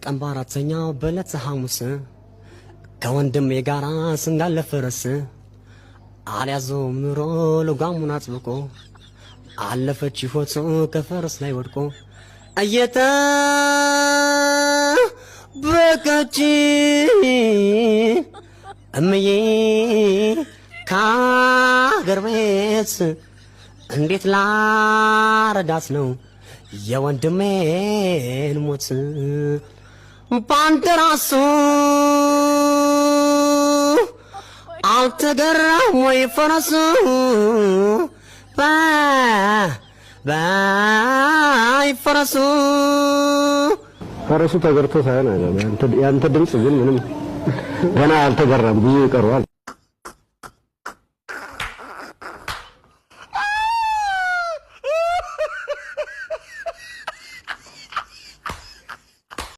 ቀን በአራተኛው በዕለተ ሐሙስ ከወንድሜ ጋራ ስንጋለ ፈረስ አልያዘውም ኑሮ ልጓሙን አጥብቆ አለፈች ሕይወቱ ከፈረስ ላይ ወድቆ እየጠበቀች እምዬ ከአገር ቤት እንዴት ላረዳት ነው የወንድሜን ሞት ባንተራሱ አልተገራም ወይ ፈረሱ ባይ ፈረሱ ፈረሱ ተገርቶ ሳይሆን አይደለም ያንተ ድምጽ ግን ምንም ገና አልተገራም ብዙ ይቀረዋል